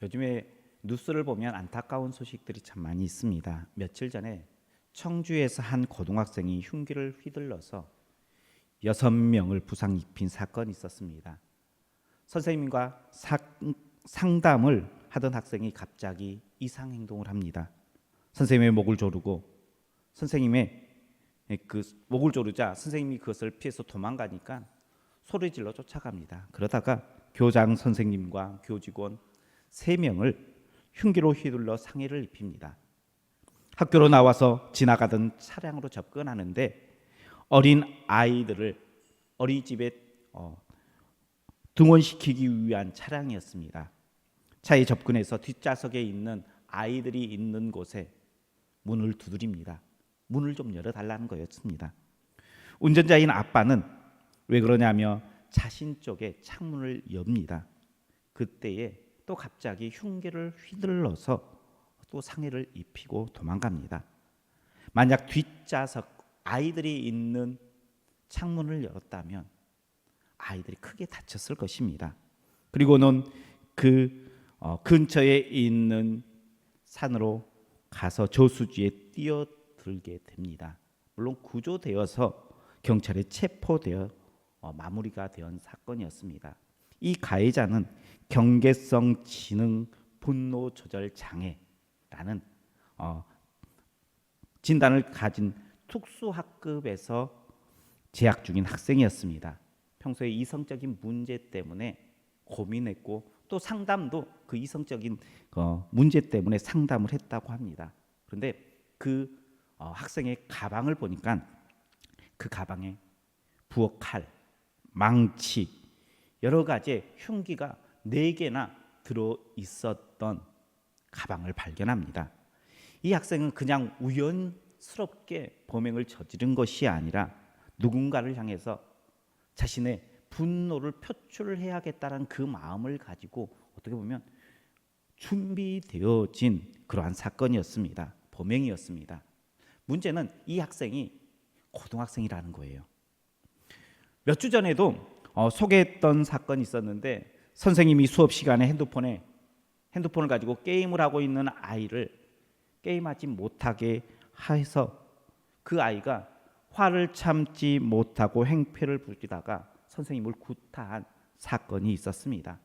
요즘에 뉴스를 보면 안타까운 소식들이 참 많이 있습니다. 며칠 전에 청주에서 한 고등학생이 흉기를 휘둘러서 6명을 부상 입힌 사건이 있었습니다. 선생님과 상담을 하던 학생이 갑자기 이상 행동을 합니다. 선생님의 목을 조르고 선생님의 그 목을 조르자 선생님이 그것을 피해서 도망가니까 소리질러 쫓아갑니다. 그러다가 교장 선생님과 교직원 3명을 흉기로 휘둘러 상해를 입힙니다. 학교로 나와서 지나가던 차량으로 접근하는데 어린 아이들을 어린이집에 등원시키기 위한 차량이었습니다. 차에 접근해서 뒷좌석에 있는 아이들이 있는 곳에 문을 두드립니다. 문을 좀 열어달라는 거였습니다. 운전자인 아빠는 왜 그러냐며 자신 쪽에 창문을 엽니다. 그때에 또 갑자기 흉기를 휘둘러서 또 상해를 입히고 도망갑니다. 만약 뒷좌석 아이들이 있는 창문을 열었다면 아이들이 크게 다쳤을 것입니다. 그리고는 그 근처에 있는 산으로 가서 저수지에 뛰어들게 됩니다. 물론 구조되어서 경찰에 체포되어 마무리가 된 사건이었습니다. 이 가해자는 경계성 지능 분노 조절 장애라는 진단을 가진 특수학급에서 재학 중인 학생이었습니다. 평소에 이성적인 문제 때문에 고민했고 또 상담도 그 이성적인 문제 때문에 상담을 했다고 합니다. 그런데 그 학생의 가방을 보니까 그 가방에 부엌 칼, 망치, 여러 가지 흉기가 4개나 들어 있었던 가방을 발견합니다. 이 학생은 그냥 우연스럽게 범행을 저지른 것이 아니라 누군가를 향해서 자신의 분노를 표출해야겠다는 그 마음을 가지고 어떻게 보면 준비되어진 그러한 사건이었습니다. 범행이었습니다. 문제는 이 학생이 고등학생이라는 거예요. 몇 주 전에도 소개했던 사건이 있었는데 선생님이 수업 시간에 핸드폰을 가지고 게임을 하고 있는 아이를 게임하지 못하게 해서 그 아이가 화를 참지 못하고 행패를 부리다가 선생님을 구타한 사건이 있었습니다.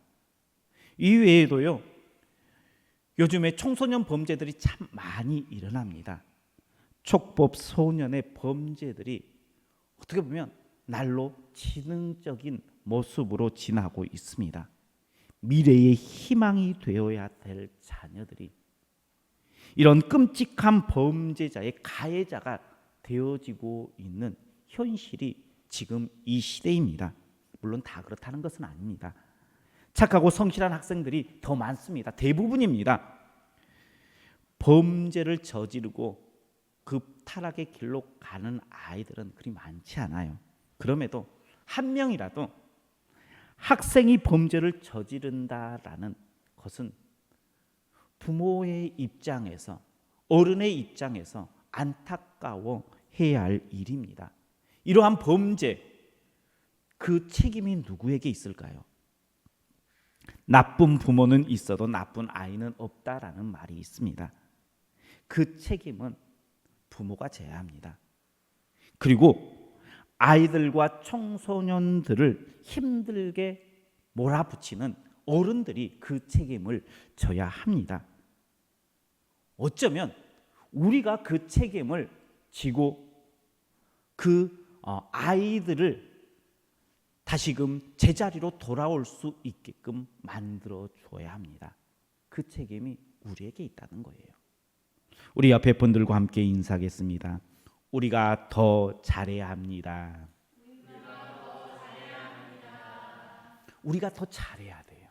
이 외에도요, 요즘에 청소년 범죄들이 참 많이 일어납니다. 촉법 소년의 범죄들이 어떻게 보면 날로 지능적인 모습으로 지나고 있습니다. 미래의 희망이 되어야 될 자녀들이 이런 끔찍한 범죄자의 가해자가 되어지고 있는 현실이 지금 이 시대입니다. 물론 다 그렇다는 것은 아닙니다. 착하고 성실한 학생들이 더 많습니다. 대부분입니다. 범죄를 저지르고 그 타락의 길로 가는 아이들은 그리 많지 않아요. 그럼에도 한 명이라도 학생이 범죄를 저지른다라는 것은 부모의 입장에서, 어른의 입장에서 안타까워해야 할 일입니다. 이러한 범죄, 그 책임이 누구에게 있을까요? 나쁜 부모는 있어도 나쁜 아이는 없다라는 말이 있습니다. 그 책임은 부모가 져야 합니다. 그리고 아이들과 청소년들을 힘들게 몰아붙이는 어른들이 그 책임을 져야 합니다. 어쩌면 우리가 그 책임을 지고 그 아이들을 다시금 제자리로 돌아올 수 있게끔 만들어 줘야 합니다. 그 책임이 우리에게 있다는 거예요. 우리 옆에 분들과 함께 인사하겠습니다. 우리가 더 잘해야 합니다. 우리가 더 잘해야 돼요.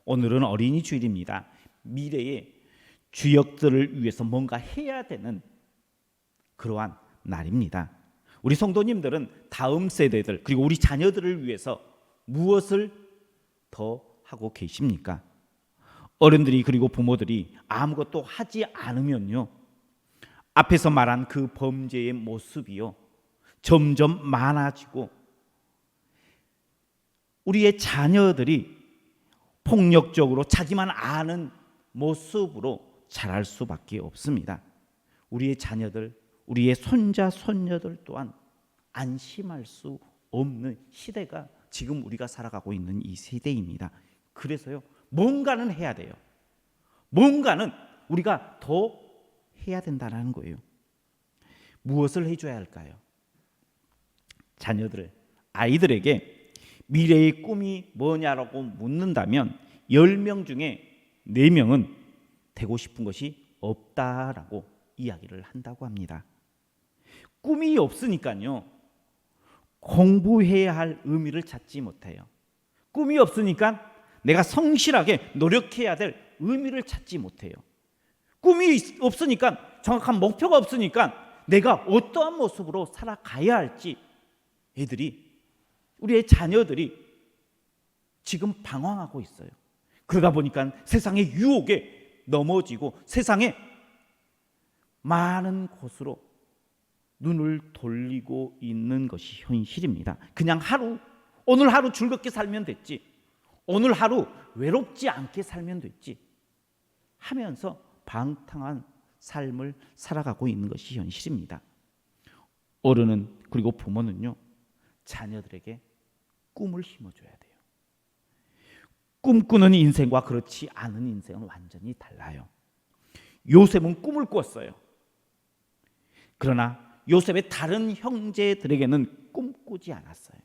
오늘은 어린이 주일입니다. 미래의 주역들을 위해서 뭔가 해야 되는 그러한 날입니다. 우리 성도님들은 다음 세대들 그리고 우리 자녀들을 위해서 무엇을 더 하고 계십니까? 어른들이 그리고 부모들이 아무것도 하지 않으면요, 앞에서 말한 그 범죄의 모습이요 점점 많아지고 우리의 자녀들이 폭력적으로 자기만 아는 모습으로 자랄 수밖에 없습니다. 우리의 자녀들, 우리의 손자, 손녀들 또한 안심할 수 없는 시대가 지금 우리가 살아가고 있는 이 시대입니다. 그래서요, 뭔가는 해야 돼요. 뭔가는 우리가 더 해야 된다는 거예요. 무엇을 해줘야 할까요? 자녀들, 아이들에게 미래의 꿈이 뭐냐라고 묻는다면 10명 중에 4명은 되고 싶은 것이 없다라고 이야기를 한다고 합니다. 꿈이 없으니까요, 공부해야 할 의미를 찾지 못해요. 꿈이 없으니까 내가 성실하게 노력해야 될 의미를 찾지 못해요. 꿈이 없으니까, 정확한 목표가 없으니까 내가 어떠한 모습으로 살아가야 할지 우리의 자녀들이 지금 방황하고 있어요. 그러다 보니까 세상의 유혹에 넘어지고 세상에 많은 곳으로 눈을 돌리고 있는 것이 현실입니다. 그냥 오늘 하루 즐겁게 살면 됐지, 오늘 하루 외롭지 않게 살면 됐지 하면서 방탕한 삶을 살아가고 있는 것이 현실입니다. 어른은, 그리고 부모는요, 자녀들에게 꿈을 심어줘야 돼요. 꿈꾸는 인생과 그렇지 않은 인생은 완전히 달라요. 요셉은 꿈을 꿨어요. 그러나 요셉의 다른 형제들에게는 꿈꾸지 않았어요.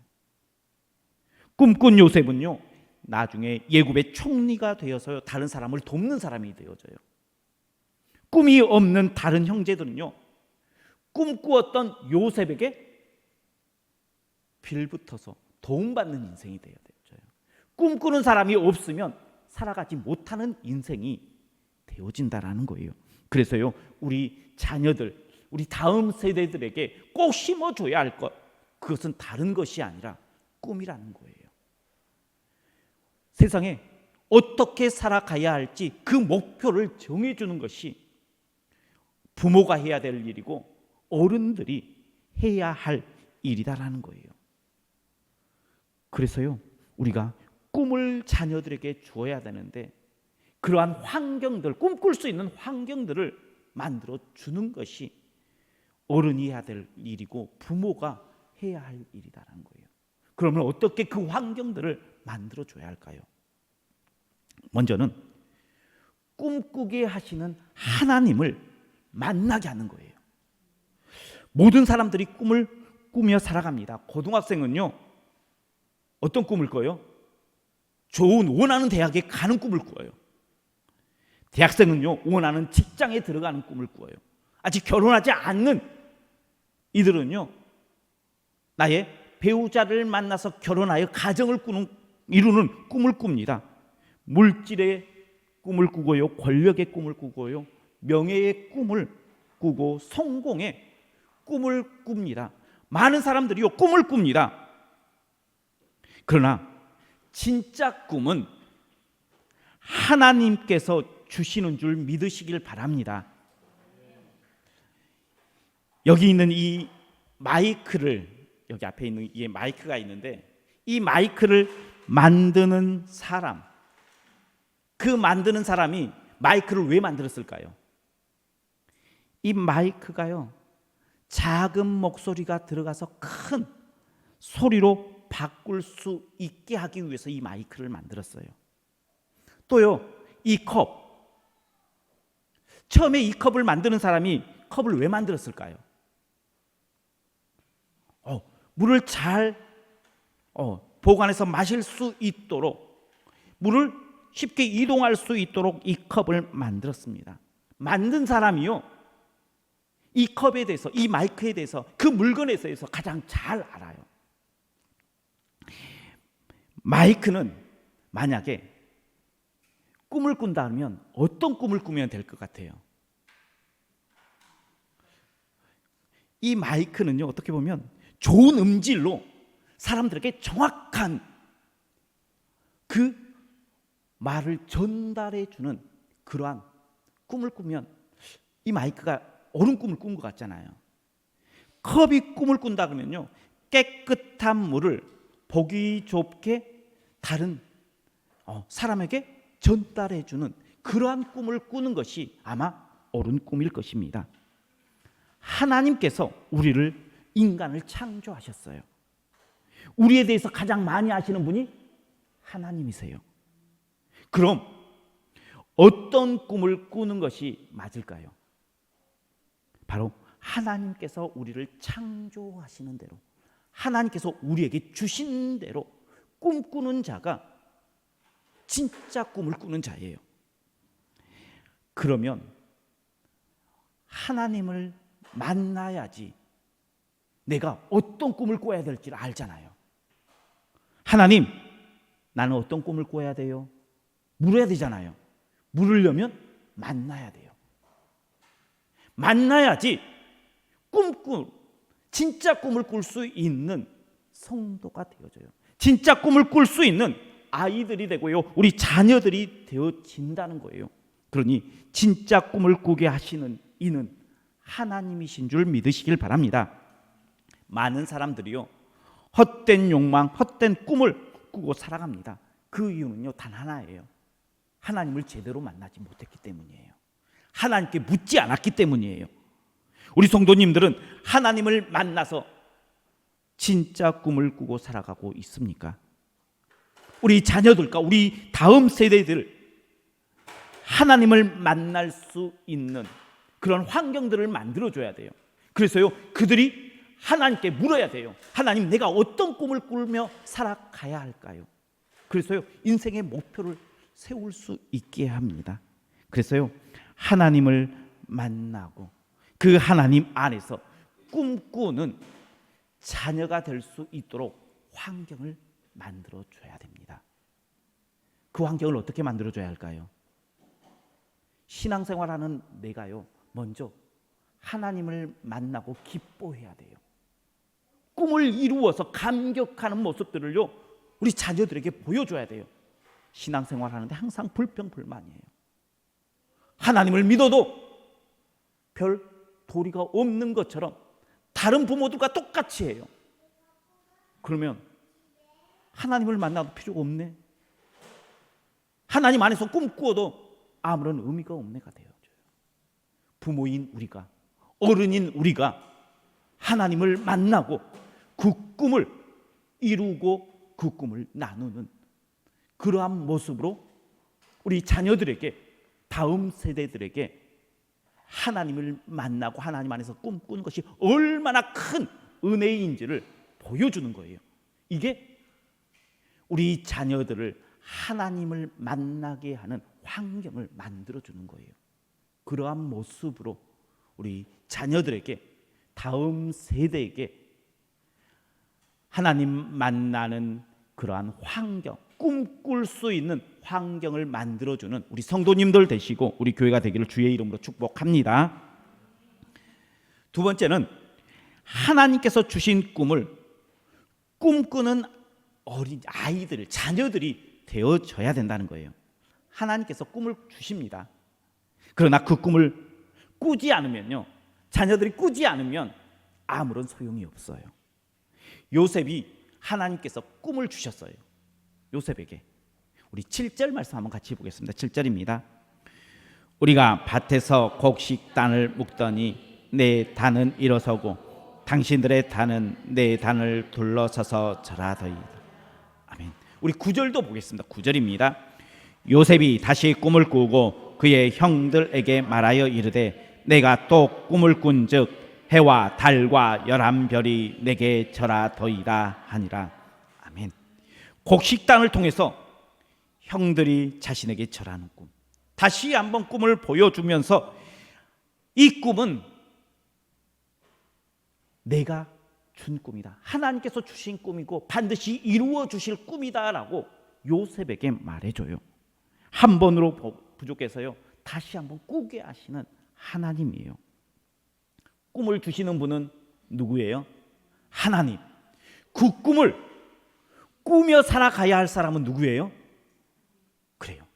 꿈꾼 요셉은요, 나중에 예굽의 총리가 되어서 다른 사람을 돕는 사람이 되어져요. 꿈이 없는 다른 형제들은요, 꿈꾸었던 요셉에게 빌붙어서 도움받는 인생이 되어져요. 꿈꾸는 사람이 없으면 살아가지 못하는 인생이 되어진다라는 거예요. 그래서요, 우리 자녀들, 우리 다음 세대들에게 꼭 심어줘야 할 것, 그것은 다른 것이 아니라 꿈이라는 거예요. 세상에 어떻게 살아가야 할지 그 목표를 정해주는 것이 부모가 해야 될 일이고 어른들이 해야 할 일이다라는 거예요. 그래서요, 우리가 꿈을 자녀들에게 주어야 되는데 그러한 환경들, 꿈꿀 수 있는 환경들을 만들어 주는 것이 어른이 해야 될 일이고 부모가 해야 할 일이다라는 거예요. 그러면 어떻게 그 환경들을 만들어 줘야 할까요? 먼저는 꿈꾸게 하시는 하나님을 만나게 하는 거예요. 모든 사람들이 꿈을 꾸며 살아갑니다. 고등학생은요, 어떤 꿈을 꿔요? 좋은 원하는 대학에 가는 꿈을 꿔요. 대학생은요, 원하는 직장에 들어가는 꿈을 꿔요. 아직 결혼하지 않는 이들은요, 나의 배우자를 만나서 결혼하여 가정을 이루는 꿈을 꿉니다. 물질의 꿈을 꾸고요, 권력의 꿈을 꾸고요, 명예의 꿈을 꾸고 성공의 꿈을 꿉니다. 많은 사람들이요, 꿈을 꿉니다. 그러나 진짜 꿈은 하나님께서 주시는 줄 믿으시길 바랍니다. 여기 있는 이 마이크를, 여기 앞에 있는 이 마이크가 있는데, 이 마이크를 만드는 사람, 그 만드는 사람이 마이크를 왜 만들었을까요? 이 마이크가요, 작은 목소리가 들어가서 큰 소리로 바꿀 수 있게 하기 위해서 이 마이크를 만들었어요. 또요, 이 컵, 처음에 이 컵을 만드는 사람이 컵을 왜 만들었을까요? 물을 잘 보관해서 마실 수 있도록, 물을 쉽게 이동할 수 있도록 이 컵을 만들었습니다. 만든 사람이요, 이 컵에 대해서, 이 마이크에 대해서, 그 물건에 대해서 가장 잘 알아요. 마이크는 만약에 꿈을 꾼다 하면 어떤 꿈을 꾸면 될 것 같아요? 이 마이크는요, 어떻게 보면 좋은 음질로 사람들에게 정확한 그 말을 전달해 주는 그러한 꿈을 꾸면 이 마이크가 옳은 꿈을 꾼 것 같잖아요. 컵이 꿈을 꾼다 그러면요, 깨끗한 물을 보기 좋게 다른 사람에게 전달해 주는 그러한 꿈을 꾸는 것이 아마 옳은 꿈일 것입니다. 하나님께서 우리를, 인간을 창조하셨어요. 우리에 대해서 가장 많이 아시는 분이 하나님이세요. 그럼 어떤 꿈을 꾸는 것이 맞을까요? 바로 하나님께서 우리를 창조하시는 대로, 하나님께서 우리에게 주신 대로 꿈꾸는 자가 진짜 꿈을 꾸는 자예요. 그러면 하나님을 만나야지 내가 어떤 꿈을 꿔야 될지를 알잖아요. 하나님, 나는 어떤 꿈을 꿔야 돼요? 물어야 되잖아요. 물으려면 만나야 돼요. 만나야지 진짜 꿈을 꿀 수 있는 성도가 되어져요. 진짜 꿈을 꿀 수 있는 아이들이 되고요, 우리 자녀들이 되어진다는 거예요. 그러니 진짜 꿈을 꾸게 하시는 이는 하나님이신 줄 믿으시길 바랍니다. 많은 사람들이요, 헛된 욕망, 헛된 꿈을 꾸고 살아갑니다. 그 이유는요, 단 하나예요. 하나님을 제대로 만나지 못했기 때문이에요. 하나님께 묻지 않았기 때문이에요. 우리 성도님들은 하나님을 만나서 진짜 꿈을 꾸고 살아가고 있습니까? 우리 자녀들과 우리 다음 세대들, 하나님을 만날 수 있는 그런 환경들을 만들어줘야 돼요. 그래서요, 그들이 하나님께 물어야 돼요. 하나님, 내가 어떤 꿈을 꾸며 살아가야 할까요? 그래서요, 인생의 목표를 세울 수 있게 합니다. 그래서요, 하나님을 만나고 그 하나님 안에서 꿈꾸는 자녀가 될 수 있도록 환경을 만들어줘야 됩니다. 그 환경을 어떻게 만들어줘야 할까요? 신앙생활하는 내가요, 먼저 하나님을 만나고 기뻐해야 돼요. 꿈을 이루어서 감격하는 모습들을요, 우리 자녀들에게 보여줘야 돼요. 신앙생활하는데 항상 불평불만이에요. 하나님을 믿어도 별 도리가 없는 것처럼 다른 부모들과 똑같이 해요. 그러면 하나님을 만나도 필요가 없네, 하나님 안에서 꿈꾸어도 아무런 의미가 없네가 되어져요. 부모인 우리가, 어른인 우리가 하나님을 만나고 그 꿈을 이루고 그 꿈을 나누는 그러한 모습으로 우리 자녀들에게, 다음 세대들에게 하나님을 만나고 하나님 안에서 꿈꾸는 것이 얼마나 큰 은혜인지를 보여주는 거예요. 이게 우리 자녀들을 하나님을 만나게 하는 환경을 만들어주는 거예요. 그러한 모습으로 우리 자녀들에게, 다음 세대에게 하나님 만나는 그러한 환경, 꿈꿀 수 있는 환경을 만들어주는 우리 성도님들 되시고 우리 교회가 되기를 주의 이름으로 축복합니다. 두 번째는 하나님께서 주신 꿈을 꿈꾸는 어린 아이들, 자녀들이 되어져야 된다는 거예요. 하나님께서 꿈을 주십니다. 그러나 그 꿈을 꾸지 않으면요, 자녀들이 꾸지 않으면 아무런 소용이 없어요. 요셉이 하나님께서 꿈을 주셨어요. 요셉에게. 우리 7절 말씀 한번 같이 보겠습니다. 7절입니다. 우리가 밭에서 곡식단을 묶더니 내 단은 일어서고 당신들의 단은 내 단을 둘러서서 절하더이다. 아멘. 우리 9절도 보겠습니다. 9절입니다. 요셉이 다시 꿈을 꾸고 그의 형들에게 말하여 이르되 내가 또 꿈을 꾼즉 해와 달과 11별이 내게 절하더이다 하니라. 아멘. 곡식단을 통해서 형들이 자신에게 절하는 꿈, 다시 한번 꿈을 보여주면서 이 꿈은 내가 준 꿈이다, 하나님께서 주신 꿈이고 반드시 이루어 주실 꿈이다라고 요셉에게 말해줘요. 한 번으로 부족해서요, 다시 한번 꾸게 하시는 하나님이에요. 꿈을 주시는 분은 누구예요? 하나님. 그 꿈을 꾸며 살아가야 할 사람은 누구예요? 그래요,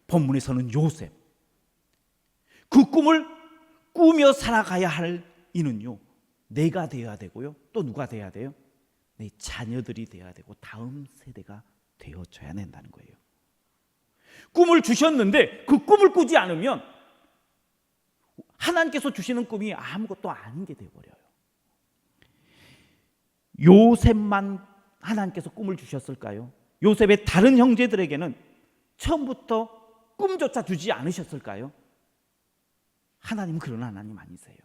본문에서는 요셉. 그 꿈을 꾸며 살아가야 할 이는요, 내가 되어야 되고요, 또 누가 되어야 돼요? 내 자녀들이 되어야 되고 다음 세대가 되어져야 된다는 거예요. 꿈을 주셨는데 그 꿈을 꾸지 않으면 하나님께서 주시는 꿈이 아무것도 아닌 게 되어버려요. 요셉만 하나님께서 꿈을 주셨을까요? 요셉의 다른 형제들에게는 처음부터 꿈조차 주지 않으셨을까요? 하나님은 그런 하나님 아니세요.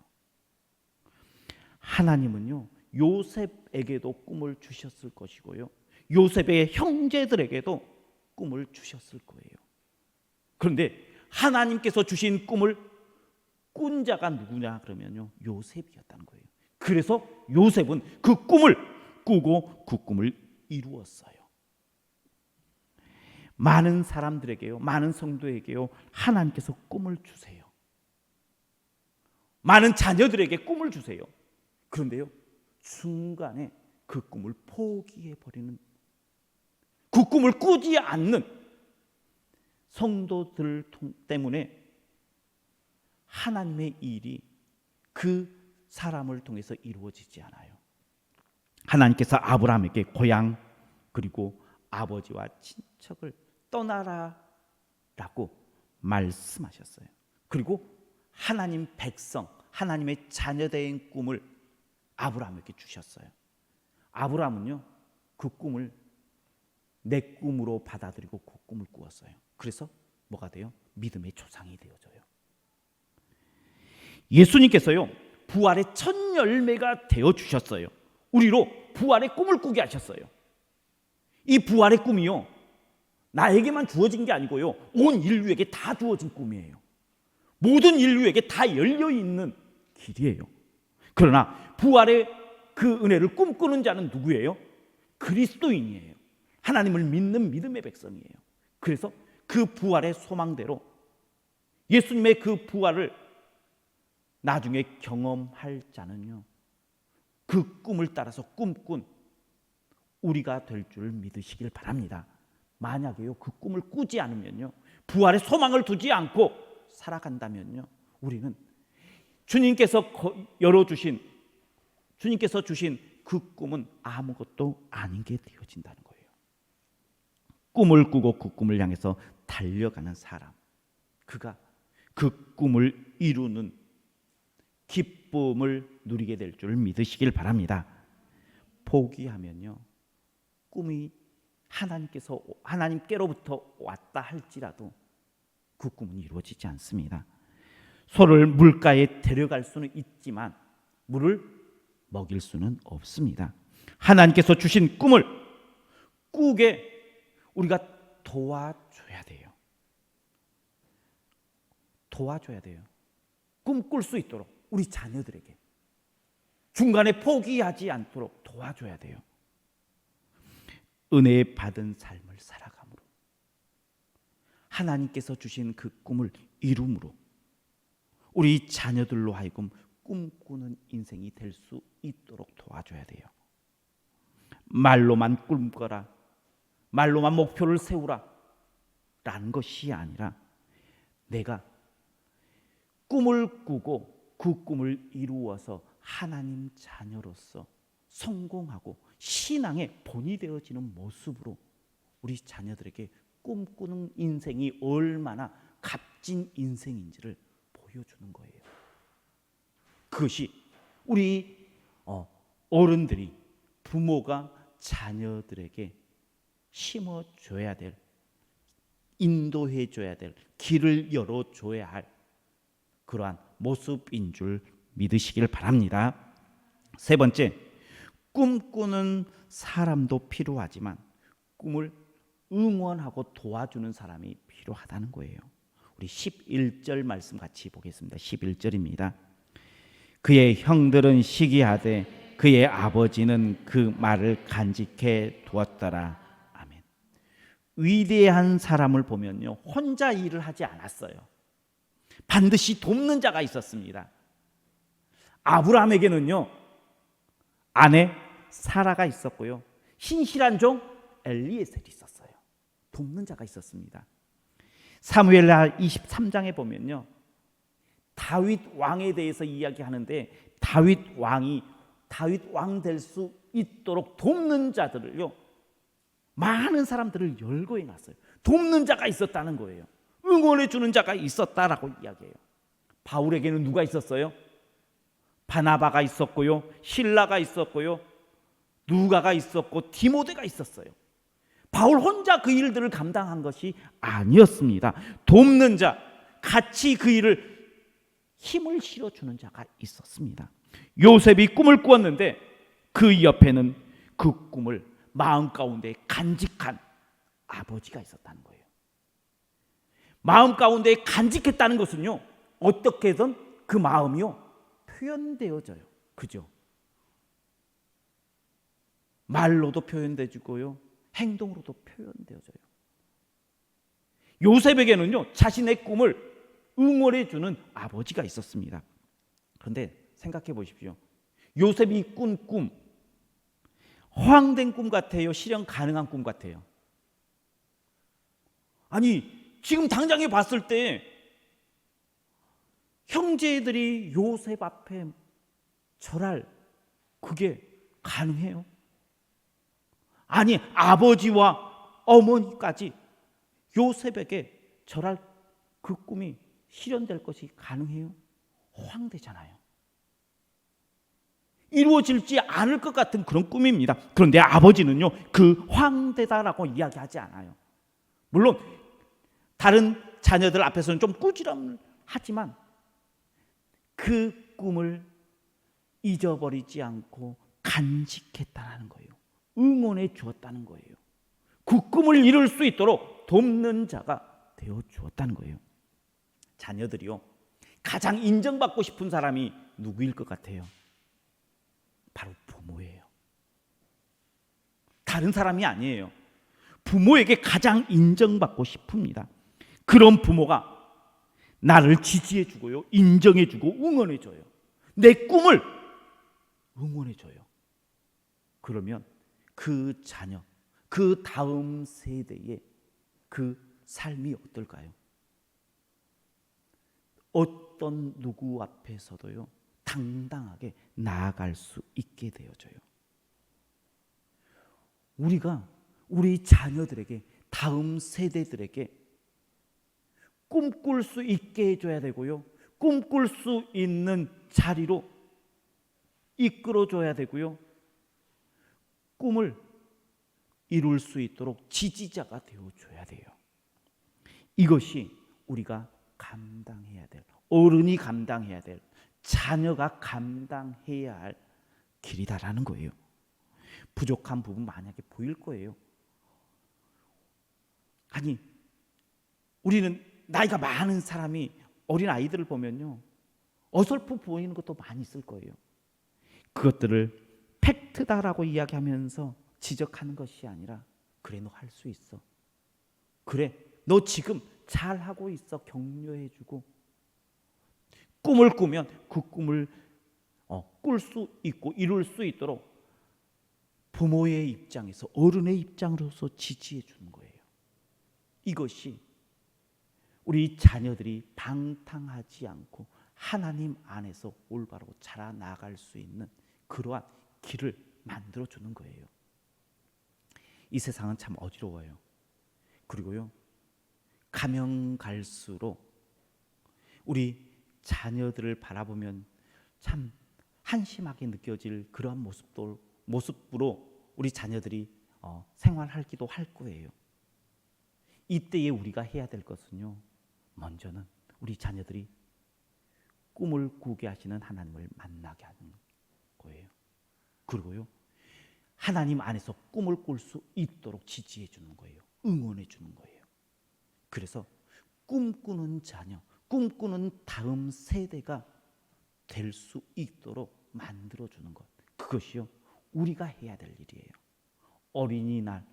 하나님은요, 요셉에게도 꿈을 주셨을 것이고요, 요셉의 형제들에게도 꿈을 주셨을 거예요. 그런데 하나님께서 주신 꿈을 꾼 자가 누구냐 그러면요, 요셉이었다는 거예요. 그래서 요셉은 그 꿈을 꾸고 그 꿈을 이루었어요. 많은 사람들에게요, 많은 성도에게요, 하나님께서 꿈을 주세요. 많은 자녀들에게 꿈을 주세요. 그런데요, 순간에 그 꿈을 포기해버리는, 그 꿈을 꾸지 않는 성도들 때문에 하나님의 일이 그 사람을 통해서 이루어지지 않아요. 하나님께서 아브라함에게 고향 그리고 아버지와 친척을 떠나라라고 말씀하셨어요. 그리고 하나님 백성, 하나님의 자녀된 꿈을 아브라함에게 주셨어요. 아브라함은요, 그 꿈을 내 꿈으로 받아들이고 그 꿈을 꾸었어요. 그래서 뭐가 돼요? 믿음의 조상이 되어져요. 예수님께서요, 부활의 첫 열매가 되어 주셨어요. 우리로 부활의 꿈을 꾸게 하셨어요. 이 부활의 꿈이요, 나에게만 주어진 게 아니고요, 온 인류에게 다 주어진 꿈이에요. 모든 인류에게 다 열려있는 길이에요. 그러나 부활의 그 은혜를 꿈꾸는 자는 누구예요? 그리스도인이에요. 하나님을 믿는 믿음의 백성이에요. 그래서 그 부활의 소망대로 예수님의 그 부활을 나중에 경험할 자는요, 그 꿈을 따라서 꿈꾼 우리가 될 줄 믿으시길 바랍니다. 만약에요, 그 꿈을 꾸지 않으면요, 부활의 소망을 두지 않고 살아간다면요, 우리는 주님께서 열어주신, 주님께서 주신 그 꿈은 아무것도 아닌 게 되어진다는 거예요. 꿈을 꾸고 그 꿈을 향해서 달려가는 사람, 그가 그 꿈을 이루는 기쁨을 누리게 될 줄 믿으시길 바랍니다. 포기하면요, 꿈이 하나님께로부터 왔다 할지라도 그 꿈은 이루어지지 않습니다. 소를 물가에 데려갈 수는 있지만 물을 먹일 수는 없습니다. 하나님께서 주신 꿈을 꾸게 우리가 도와줘야 돼요. 도와줘야 돼요. 꿈꿀 수 있도록 우리 자녀들에게 중간에 포기하지 않도록 도와줘야 돼요. 은혜 받은 삶을 살아감으로, 하나님께서 주신 그 꿈을 이룸으로 우리 자녀들로 하여금 꿈꾸는 인생이 될 수 있도록 도와줘야 돼요. 말로만 꿈꿔라, 말로만 목표를 세우라 라는 것이 아니라 내가 꿈을 꾸고 그 꿈을 이루어서 하나님 자녀로서 성공하고 신앙의 본이 되어지는 모습으로 우리 자녀들에게 꿈꾸는 인생이 얼마나 값진 인생인지를 보여주는 거예요. 그것이 우리 어른들이, 부모가 자녀들에게 심어줘야 될, 인도해줘야 될, 길을 열어줘야 할 그러한 모습인 줄 믿으시길 바랍니다. 세 번째, 꿈꾸는 사람도 필요하지만 꿈을 응원하고 도와주는 사람이 필요하다는 거예요. 우리 11절 말씀 같이 보겠습니다. 11절입니다. 그의 형들은 시기하되 그의 아버지는 그 말을 간직해 두었더라. 아멘. 위대한 사람을 보면요, 혼자 일을 하지 않았어요. 반드시 돕는 자가 있었습니다. 아브라함에게는요, 아내 사라가 있었고요, 신실한 종 엘리에셀이 있었어요. 돕는 자가 있었습니다. 사무엘하 23장에 보면요, 다윗 왕에 대해서 이야기하는데 다윗 왕 될 수 있도록 돕는 자들을요 많은 사람들을 열거해 놨어요. 돕는 자가 있었다는 거예요. 응원해 주는 자가 있었다라고 이야기해요. 바울에게는 누가 있었어요? 바나바가 있었고요, 실라가 있었고요, 누가가 있었고 디모데가 있었어요. 바울 혼자 그 일들을 감당한 것이 아니었습니다. 돕는 자, 같이 그 일을 힘을 실어주는 자가 있었습니다. 요셉이 꿈을 꾸었는데 그 옆에는 그 꿈을 마음 가운데 간직한 아버지가 있었다는 거예요. 마음 가운데 간직했다는 것은요, 어떻게든 그 마음이요 표현되어져요. 그죠? 말로도 표현되고요, 행동으로도 표현되어져요. 요셉에게는요, 자신의 꿈을 응원해 주는 아버지가 있었습니다. 그런데 생각해 보십시오. 요셉이 꾼 꿈, 허황된 꿈 같아요? 실현 가능한 꿈 같아요? 아니, 지금 당장에 봤을 때 형제들이 요셉 앞에 절할 그게 가능해요? 아니, 아버지와 어머니까지 요셉에게 절할 그 꿈이 실현될 것이 가능해요? 허황되잖아요. 이루어질지 않을 것 같은 그런 꿈입니다. 그런데 아버지는요, 그 황되다라고 이야기하지 않아요. 물론 다른 자녀들 앞에서는 좀 꾸지람하지만 그 꿈을 잊어버리지 않고 간직했다는 거예요. 응원해 주었다는 거예요. 그 꿈을 이룰 수 있도록 돕는 자가 되어 주었다는 거예요. 자녀들이요, 가장 인정받고 싶은 사람이 누구일 것 같아요? 바로 부모예요. 다른 사람이 아니에요. 부모에게 가장 인정받고 싶습니다. 그런 부모가 나를 지지해주고요, 인정해주고 응원해줘요. 내 꿈을 응원해줘요. 그러면 그 자녀, 그 다음 세대의 그 삶이 어떨까요? 어떤 누구 앞에서도요, 당당하게 나아갈 수 있게 되어져요. 우리가 우리 자녀들에게, 다음 세대들에게 꿈꿀 수 있게 해줘야 되고요, 꿈꿀 수 있는 자리로 이끌어줘야 되고요, 꿈을 이룰 수 있도록 지지자가 되어줘야 돼요. 이것이 우리가 감당해야 될, 어른이 감당해야 될, 자녀가 감당해야 할 길이다라는 거예요. 부족한 부분 만약에 보일 거예요. 아니, 우리는 나이가 많은 사람이 어린 아이들을 보면요, 어설프 보이는 것도 많이 있을 거예요. 그것들을 팩트다라고 이야기하면서 지적하는 것이 아니라, 그래, 너 할 수 있어, 그래, 너 지금 잘하고 있어, 격려해주고, 꿈을 꾸면 그 꿈을 꿀 수 있고 이룰 수 있도록 부모의 입장에서, 어른의 입장으로서 지지해 주는 거예요. 이것이 우리 자녀들이 방탕하지 않고 하나님 안에서 올바로 자라나갈 수 있는 그러한 길을 만들어 주는 거예요. 이 세상은 참 어지러워요. 그리고요, 가면 갈수록 우리 자녀들을 바라보면 참 한심하게 느껴질 그러한 모습으로 우리 자녀들이 생활하기도 할 거예요. 이때에 우리가 해야 될 것은요, 먼저는 우리 자녀들이 꿈을 꾸게 하시는 하나님을 만나게 하는 거예요. 그리고요, 하나님 안에서 꿈을 꿀 수 있도록 지지해 주는 거예요. 응원해 주는 거예요. 그래서 꿈꾸는 자녀, 꿈꾸는 다음 세대가 될 수 있도록 만들어 주는 것, 그것이요, 우리가 해야 될 일이에요. 어린이날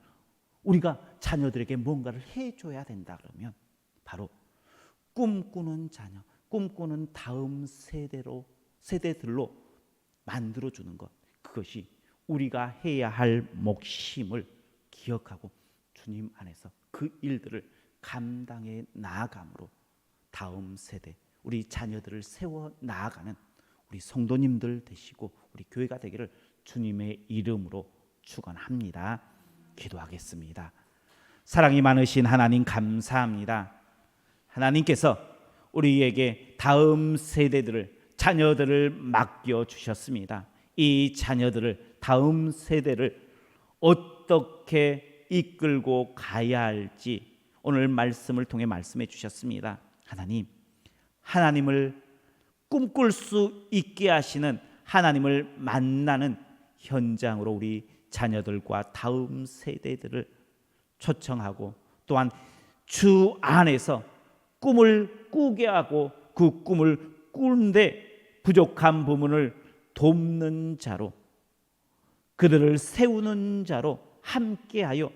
우리가 자녀들에게 뭔가를 해줘야 된다 그러면 바로 꿈꾸는 자녀, 꿈꾸는 다음 세대들로 만들어 주는 것, 그것이 우리가 해야 할 몫임을 기억하고 주님 안에서 그 일들을 감당해 나아감으로 다음 세대, 우리 자녀들을 세워 나아가는 우리 성도님들 되시고 우리 교회가 되기를 주님의 이름으로 축원합니다. 기도하겠습니다. 사랑이 많으신 하나님 감사합니다. 하나님께서 우리에게 다음 세대들을, 자녀들을 맡겨 주셨습니다. 이 자녀들을, 다음 세대를 어떻게 이끌고 가야 할지 오늘 말씀을 통해 말씀해 주셨습니다. 하나님, 하나님을 꿈꿀 수 있게 하시는, 하나님을 만나는 현장으로 우리 자녀들과 다음 세대들을 초청하고, 또한 주 안에서 꿈을 꾸게 하고 그 꿈을 꾸는데 부족한 부분을 돕는 자로, 그들을 세우는 자로 함께하여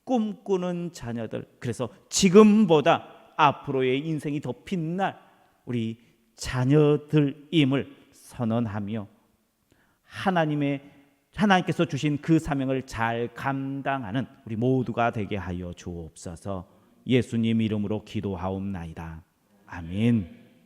꿈꾸는 자녀들, 그래서 지금보다 앞으로의 인생이 더 빛날 우리 자녀들임을 선언하며 하나님께서 주신 그 사명을 잘 감당하는 우리 모두가 되게 하여 주옵소서. 예수님 이름으로 기도하옵나이다. 아멘.